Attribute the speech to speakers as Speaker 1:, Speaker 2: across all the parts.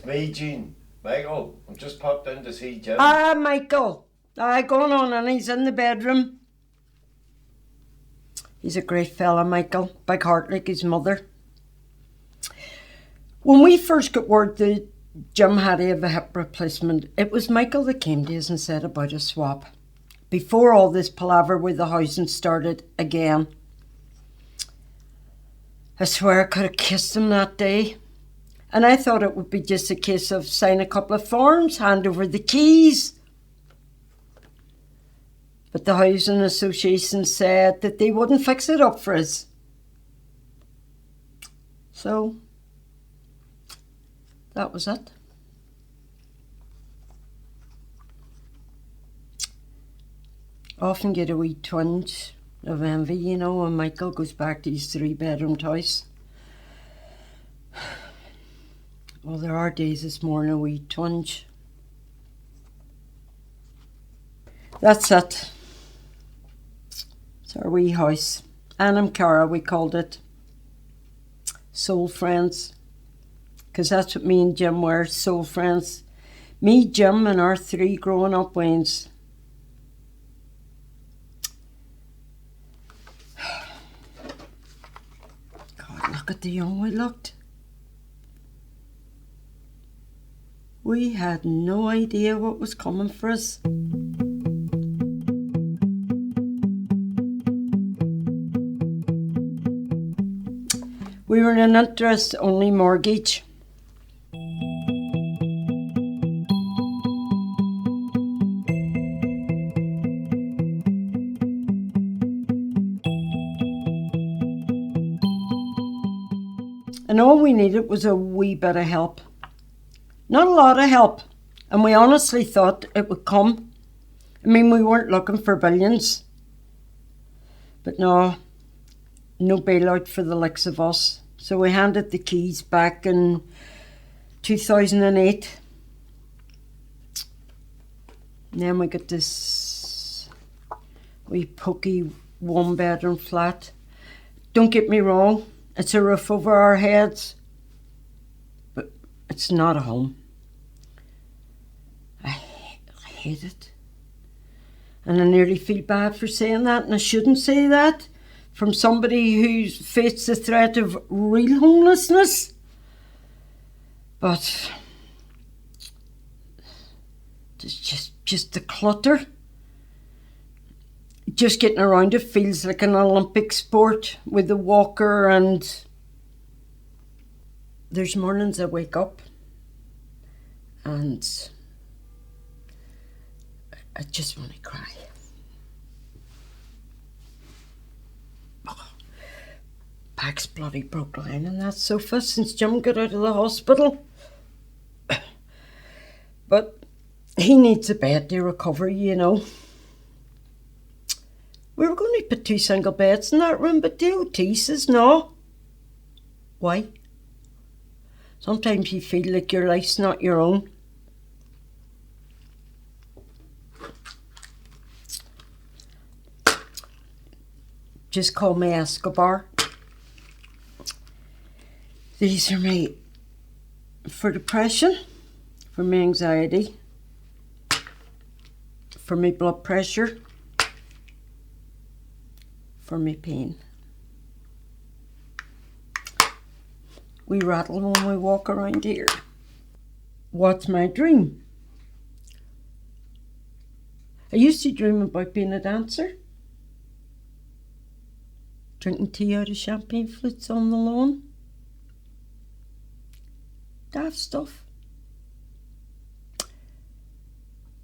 Speaker 1: me, Jean. Michael, I'm just popped in to see Jim.
Speaker 2: Michael. Going on, and he's in the bedroom. He's a great fella, Michael. Big heart like his mother. When we first got word that Jim had to have a hip replacement, it was Michael that came to us and said about a swap. Before all this palaver with the housing started again. I swear I could have kissed him that day. And I thought it would be just a case of sign a couple of forms, hand over the keys. But the Housing Association said that they wouldn't fix it up for us. So, that was it. I often get a wee twinge of envy, when Michael goes back to his 3-bedroom house. Well, there are days this morning a wee twinge. That's it. It's our wee house. Anam Cara, we called it. Soul friends. Because that's what me and Jim were, soul friends. Me, Jim, and our 3 growing up Waynes. God, look at the young we looked. We had no idea what was coming for us. We were in an interest-only mortgage. And all we needed was a wee bit of help. Not a lot of help. And we honestly thought it would come. I mean, we weren't looking for billions. But no bailout for the likes of us. So we handed the keys back in 2008. And then we got this wee pokey 1-bedroom flat. Don't get me wrong, it's a roof over our heads. But it's not a home. I hate it. And I nearly feel bad for saying that, and I shouldn't say that. From somebody who's faced the threat of real homelessness. But it's just the clutter. Just getting around it feels like an Olympic sport with the walker, and there's mornings I wake up and I just want to cry. Pax bloody broke lying on that sofa since Jim got out of the hospital. But he needs a bed to recover, We were going to put 2 single beds in that room, but the OT says no. Why? Sometimes you feel like your life's not your own. Just call me Escobar. These are for depression, for my anxiety, for my blood pressure, for my pain. We rattle when we walk around here. What's my dream? I used to dream about being a dancer. Drinking tea out of champagne flutes on the lawn. Daft stuff.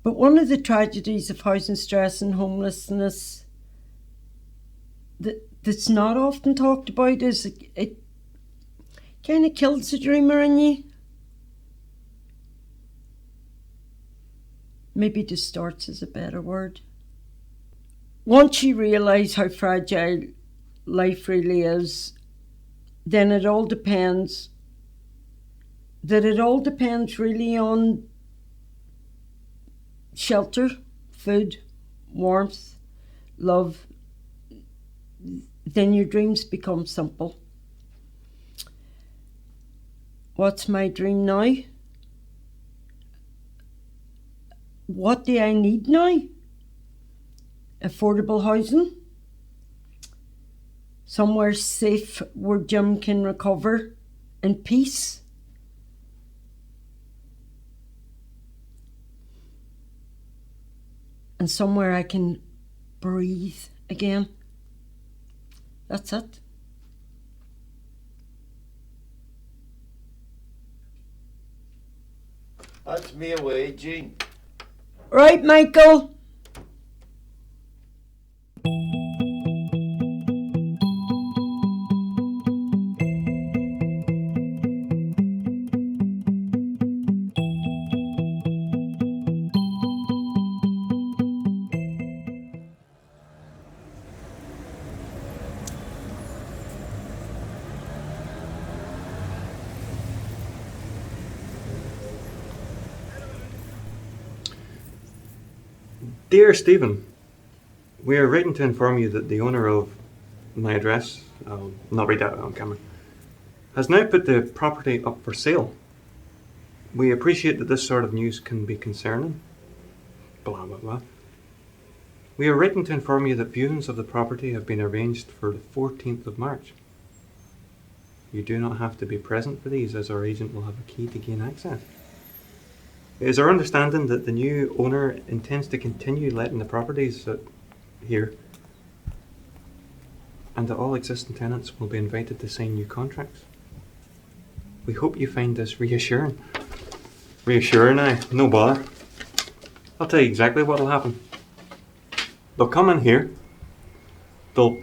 Speaker 2: But one of the tragedies of housing stress and homelessness that's not often talked about is it kind of kills the dreamer in you. Maybe distorts is a better word. Once you realise how fragile life really is, then it all depends really on shelter, food, warmth, love. Then your dreams become simple. What's my dream now? what do I need now? Affordable housing. Somewhere safe where Jim can recover in peace. And somewhere I can breathe again. That's it.
Speaker 1: That's me away, Jean.
Speaker 2: Right, Michael?
Speaker 3: Dear Stephen, we are writing to inform you that the owner of my address, I'll not read that on camera, has now put the property up for sale. We appreciate that this sort of news can be concerning. Blah, blah, blah. We are writing to inform you that viewings of the property have been arranged for the 14th of March. You do not have to be present for these, as our agent will have a key to gain access. It is our understanding that the new owner intends to continue letting the properties here, and that all existing tenants will be invited to sign new contracts. We hope you find this reassuring. Reassuring, no bother. I'll tell you exactly what will happen. They'll come in here, they'll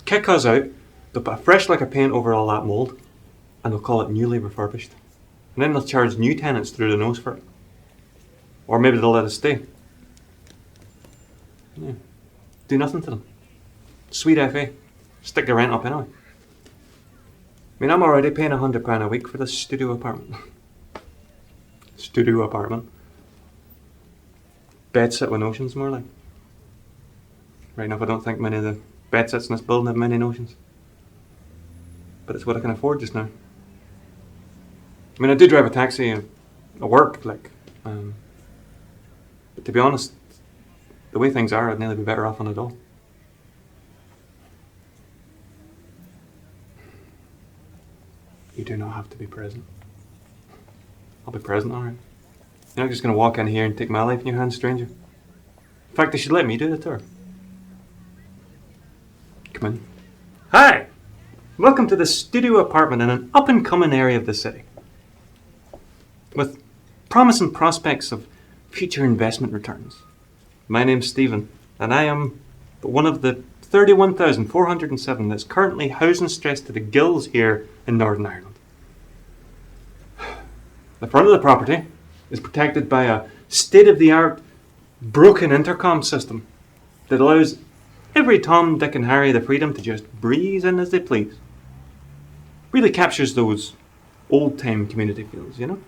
Speaker 3: kick us out, they'll put a fresh lick of paint over all that mould, and they'll call it newly refurbished. And then they'll charge new tenants through the nose for it. Or maybe they'll let us stay. Yeah. Do nothing to them. Sweet FA. Stick the rent up anyway. I mean, I'm already paying £100 a week for this studio apartment. Studio apartment. Bed sit with notions, more like. Right enough, I don't think many of the bed sits in this building have many notions. But it's what I can afford just now. I mean, I do drive a taxi at work, like. But to be honest, the way things are, I'd nearly be better off on a dole. You do not have to be present. I'll be present, alright. You're not just going to walk in here and take my life in your hands, stranger. In fact, they should let me do the tour. Come in. Hi! Welcome to the studio apartment in an up-and-coming area of the city, with promising prospects of future investment returns. My name's Stephen, and I am one of the 31,407 that's currently housing stressed to the gills here in Northern Ireland. The front of the property is protected by a state-of-the-art broken intercom system that allows every Tom, Dick and Harry the freedom to just breeze in as they please. Really captures those old-time community feels, you know?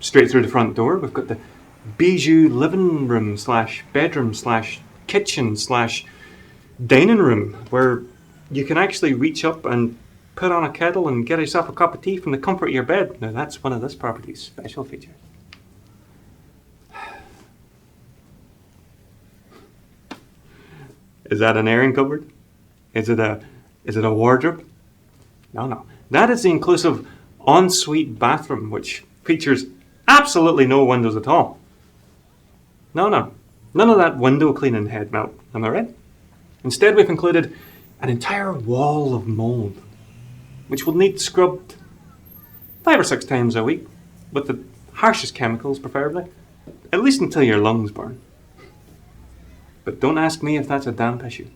Speaker 3: Straight through the front door, we've got the bijou living room / bedroom / kitchen / dining room, where you can actually reach up and put on a kettle and get yourself a cup of tea from the comfort of your bed. Now that's one of this property's special features. Is that an airing cupboard? Is it a wardrobe? No. That is the inclusive ensuite bathroom, which features absolutely no windows at all. No. None of that window cleaning head melt, am I right? Instead, we've included an entire wall of mould, which will need scrubbed 5 or 6 times a week, with the harshest chemicals preferably, at least until your lungs burn. But don't ask me if that's a damp issue.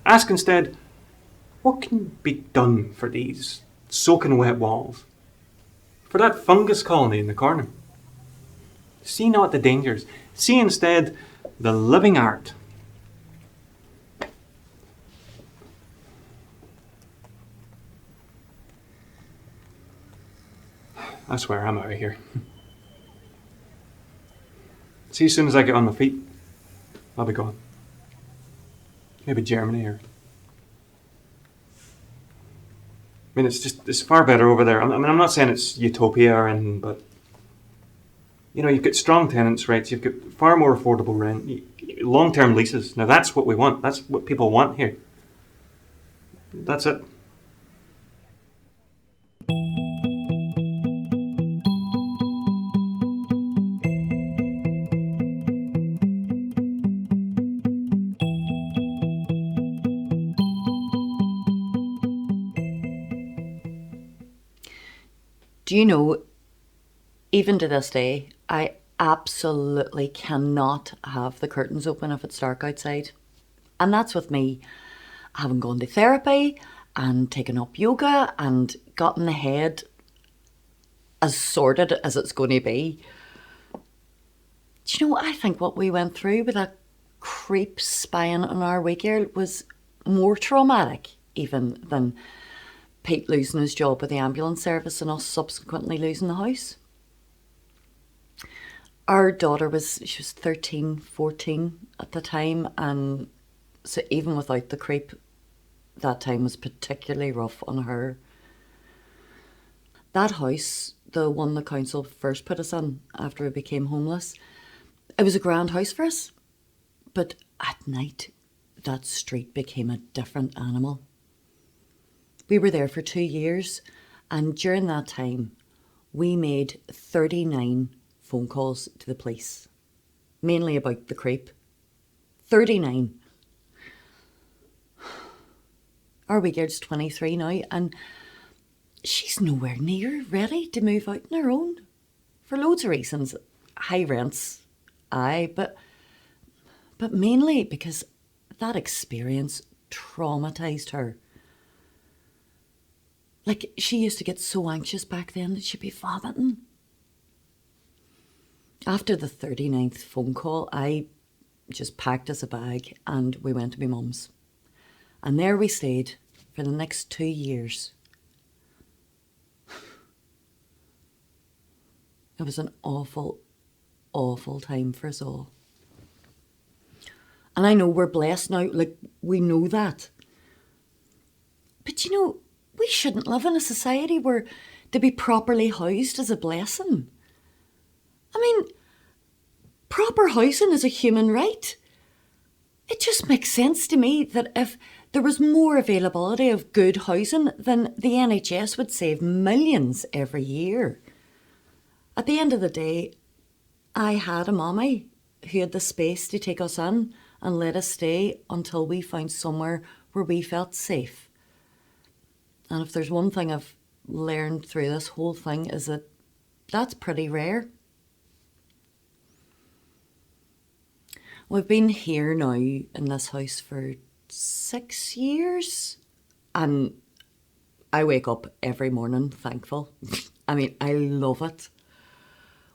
Speaker 3: Ask instead, what can be done for these soaking wet walls? For that fungus colony in the corner? See not the dangers. See instead the living art. I swear I'm out of here. See, as soon as I get on my feet, I'll be gone. Maybe Germany or... I mean, it's far better over there. I mean, I'm not saying it's utopia or anything, but You know, you've got strong tenants' rights, you've got far more affordable rent, long-term leases. Now that's what we want. That's what people want here. That's it.
Speaker 4: Do you know, even to this day, I absolutely cannot have the curtains open if it's dark outside. And that's with me having gone to therapy and taken up yoga and gotten the head as sorted as it's going to be. Do you know what? I think what we went through with that creep spying on our wee girl was more traumatic even than Pete losing his job with the ambulance service and us subsequently losing the house. Our daughter was 13, 14 at the time, and so even without the creep, that time was particularly rough on her. That house, the one the council first put us in after we became homeless, it was a grand house for us. But at night, that street became a different animal. We were there for 2 years, and during that time, we made 39 phone calls to the police, mainly about the creep. 39. Our wee girl's 23 now, and she's nowhere near ready to move out on her own. For loads of reasons. High rents, aye, but mainly because that experience traumatised her. Like, she used to get so anxious back then that she'd be vomiting. After the 39th phone call, I just packed us a bag and we went to my mum's. And there we stayed for the next 2 years. It was an awful, awful time for us all. And I know we're blessed now, like, we know that. But you know, we shouldn't live in a society where to be properly housed is a blessing. I mean, proper housing is a human right. It just makes sense to me that if there was more availability of good housing, then the NHS would save millions every year. At the end of the day, I had a mommy who had the space to take us in and let us stay until we found somewhere where we felt safe. And if there's one thing I've learned through this whole thing is that that's pretty rare. We've been here now in this house for 6 years, and I wake up every morning thankful. I mean, I love it.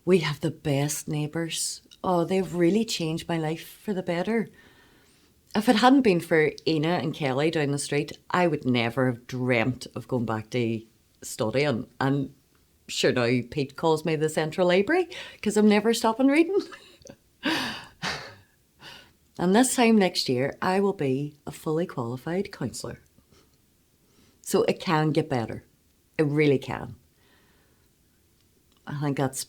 Speaker 4: We have the best neighbours. Oh, they've really changed my life for the better. If it hadn't been for Ina and Kelly down the street, I would never have dreamt of going back to studying. And sure, now Pete calls me the Central Library because I'm never stopping reading. And this time next year, I will be a fully qualified counsellor. So it can get better. It really can. I think that's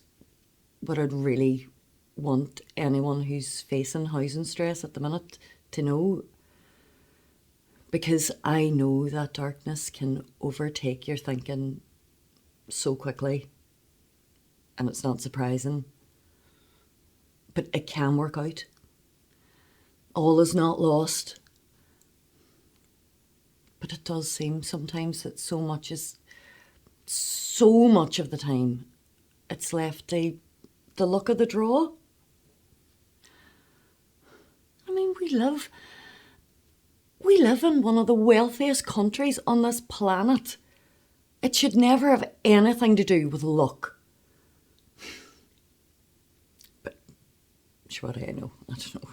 Speaker 4: what I'd really want anyone who's facing housing stress at the minute to know. Because I know that darkness can overtake your thinking so quickly. And it's not surprising. But it can work out. All is not lost. But it does seem sometimes that so much of the time, it's left the luck of the draw. I mean, we live in one of the wealthiest countries on this planet. It should never have anything to do with luck. But what do I know? I don't know.